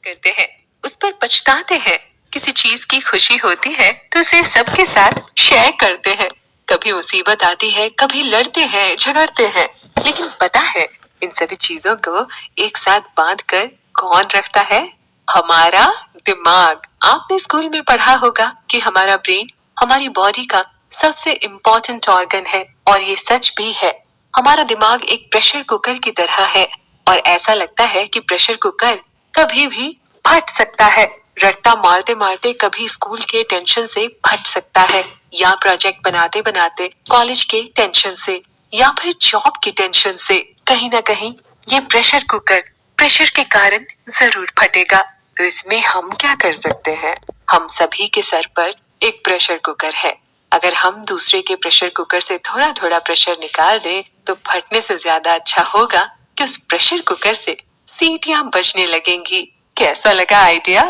करते हैं, उस पर पछताते हैं। किसी चीज की खुशी होती है तो उसे सबके साथ शेयर करते हैं। कभी मुसीबत आती है, कभी लड़ते हैं, झगड़ते हैं, लेकिन पता है इन सभी चीजों को एक साथ बांध कर कौन रखता है? हमारा दिमाग। आपने स्कूल में पढ़ा होगा कि हमारा ब्रेन हमारी बॉडी का सबसे इम्पोर्टेंट ऑर्गन है, और ये सच भी है। हमारा दिमाग एक प्रेशर कुकर की तरह है, और ऐसा लगता है कि प्रेशर कुकर कभी भी फट सकता है। रट्टा मारते मारते कभी स्कूल के टेंशन से फट सकता है, या प्रोजेक्ट बनाते बनाते कॉलेज के टेंशन से, या फिर जॉब की टेंशन से। कहीं ना कहीं ये प्रेशर कुकर प्रेशर के कारण जरूर फटेगा। तो इसमें हम क्या कर सकते हैं? हम सभी के सर पर एक प्रेशर कुकर है। अगर हम दूसरे के प्रेशर कुकर से थोड़ा थोड़ा प्रेशर निकाल दें तो फटने से ज्यादा अच्छा होगा कि उस प्रेशर कुकर से सीटियां बजने लगेंगी। कैसा लगा आइडिया?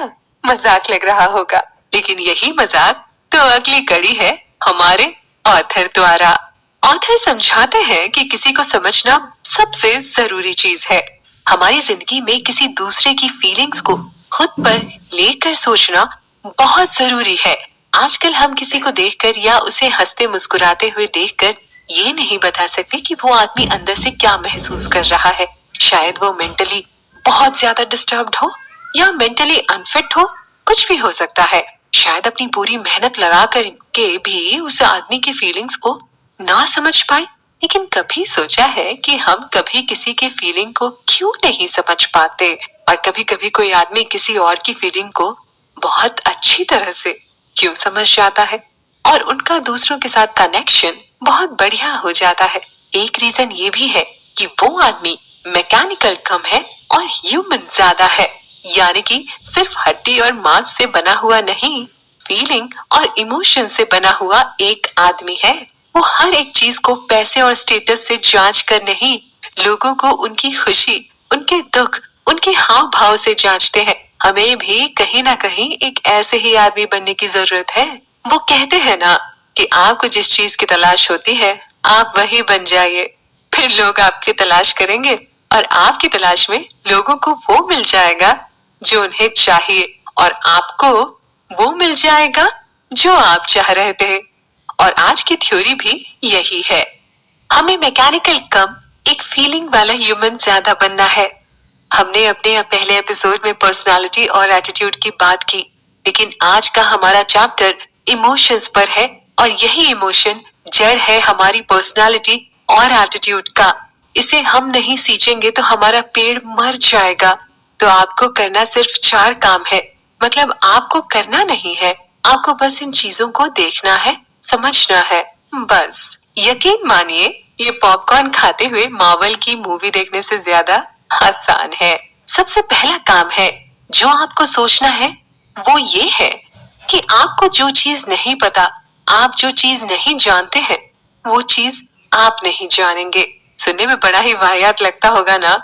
मजाक लग रहा होगा, लेकिन यही मजाक तो अगली कड़ी है हमारे ऑथर द्वारा। ऑथर समझाते हैं कि किसी को समझना सबसे जरूरी चीज है। हमारी जिंदगी में किसी दूसरे की फीलिंग्स को खुद पर लेकर सोचना बहुत जरूरी है। आजकल हम किसी को देखकर या उसे हंसते मुस्कुराते हुए देखकर ये नहीं बता सकते कि वो आदमी अंदर से क्या महसूस कर रहा है। शायद वो मेंटली बहुत ज्यादा डिस्टर्ब्ड हो, या मेंटली अनफिट हो, कुछ भी हो सकता है। शायद अपनी पूरी मेहनत लगा कर के भी उस आदमी की फीलिंग्स को ना समझ पाए। लेकिन कभी सोचा है कि हम कभी किसी की फीलिंग को क्यों नहीं समझ पाते? और कभी कभी कोई आदमी किसी और की फीलिंग को बहुत अच्छी तरह से क्यों समझ जाता है, और उनका दूसरों के साथ कनेक्शन बहुत बढ़िया हो जाता है। एक रीजन ये भी है कि वो आदमी मैकेनिकल कम है और ह्यूमन ज्यादा है। यानी कि सिर्फ हड्डी और मांस से बना हुआ नहीं, फीलिंग और इमोशन से बना हुआ एक आदमी है। वो हर एक चीज को पैसे और स्टेटस से जांच कर नहीं, लोगों को उनकी खुशी, उनके दुख, उनके हाव भाव से जांचते हैं। हमें भी कहीं ना कहीं एक ऐसे ही आदमी बनने की जरूरत है। वो कहते हैं ना कि आपको जिस चीज की तलाश होती है आप वही बन जाइए, फिर लोग आपकी तलाश करेंगे, और आपकी तलाश में लोगों को वो मिल जाएगा जो उन्हें चाहिए, और आपको वो मिल जाएगा जो आप चाह रहे थे। और आज की थ्योरी भी यही है। हमें मैकेनिकल कम, एक फीलिंग वाला ह्यूमन ज्यादा बनना है। हमने अपने पहले एपिसोड में पर्सनालिटी और एटीट्यूड की बात की, लेकिन आज का हमारा चैप्टर इमोशंस पर है, और यही इमोशन जड़ है हमारी पर्सनालिटी और एटीट्यूड का। इसे हम नहीं सींचेंगे तो हमारा पेड़ मर जाएगा। तो आपको करना सिर्फ 4 काम है। मतलब आपको करना नहीं है, आपको बस इन चीजों को देखना है, समझना है, बस। यकीन मानिए ये पॉपकॉर्न खाते हुए मार्वल की मूवी देखने से ज्यादा आसान है। सबसे पहला काम है जो आपको सोचना है वो ये है कि आपको जो चीज नहीं पता, आप जो चीज नहीं जानते हैं, वो चीज आप नहीं जानेंगे। सुनने में बड़ा ही वाहियात लगता होगा ना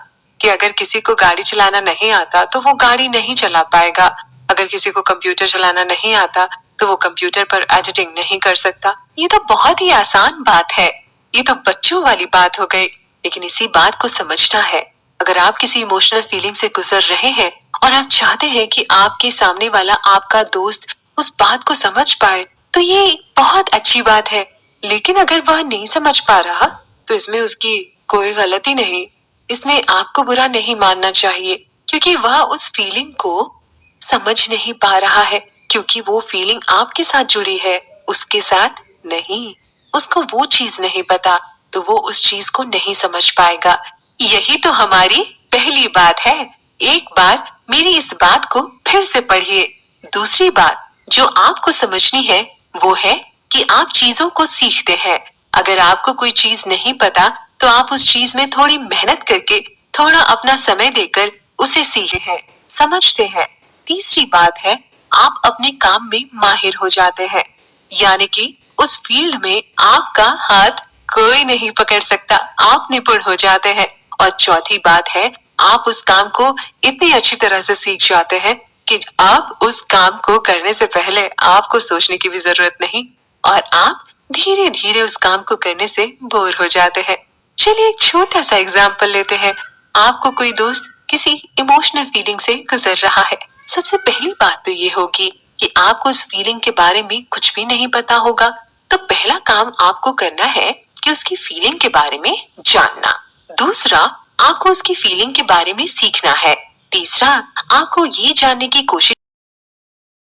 कि अगर किसी को गाड़ी चलाना नहीं आता तो वो गाड़ी नहीं चला पाएगा। अगर किसी को कंप्यूटर चलाना नहीं आता तो वो कंप्यूटर पर एडिटिंग नहीं कर सकता। ये तो बहुत ही आसान बात है, ये तो बच्चों वाली बात हो गई। लेकिन इसी बात को समझना है। अगर आप किसी इमोशनल फीलिंग से गुजर रहे हैं और आप चाहते हैं कि आपके सामने वाला आपका दोस्त उस बात को समझ पाए, तो ये बहुत अच्छी बात है। लेकिन अगर वह नहीं समझ पा रहा तो इसमें उसकी कोई गलती नहीं। इसमें आपको बुरा नहीं मानना चाहिए, क्योंकि वह उस फीलिंग को समझ नहीं पा रहा है, क्योंकि वो फीलिंग आपके साथ जुड़ी है, उसके साथ नहीं। उसको वो चीज नहीं पता, तो वो उस चीज को नहीं समझ पाएगा। यही तो हमारी पहली बात है। एक बार मेरी इस बात को फिर से पढ़िए। दूसरी बात जो आपको समझनी है वो है कि आप चीजों को सीखते हैं। अगर आपको कोई चीज नहीं पता तो आप उस चीज में थोड़ी मेहनत करके, थोड़ा अपना समय देकर उसे सीखते हैं, समझते हैं। तीसरी बात है आप अपने काम में माहिर हो जाते हैं, यानी कि उस फील्ड में आपका हाथ कोई नहीं पकड़ सकता, आप निपुण हो जाते हैं। और चौथी बात है आप उस काम को इतनी अच्छी तरह से सीख जाते हैं कि आप उस काम को करने से पहले आपको सोचने की भी जरूरत नहीं, और आप धीरे धीरे उस काम को करने से बोर हो जाते हैं। चलिए एक छोटा सा एग्जाम्पल लेते हैं। आपको कोई दोस्त किसी इमोशनल फीलिंग से गुजर रहा है, सबसे पहली बात तो ये होगी कि आपको उस फीलिंग के बारे में कुछ भी नहीं पता होगा। तो पहला काम आपको करना है कि उसकी फीलिंग के बारे में जानना। दूसरा, आपको उसकी फीलिंग के बारे में सीखना है। तीसरा, आपको ये जानने की कोशिश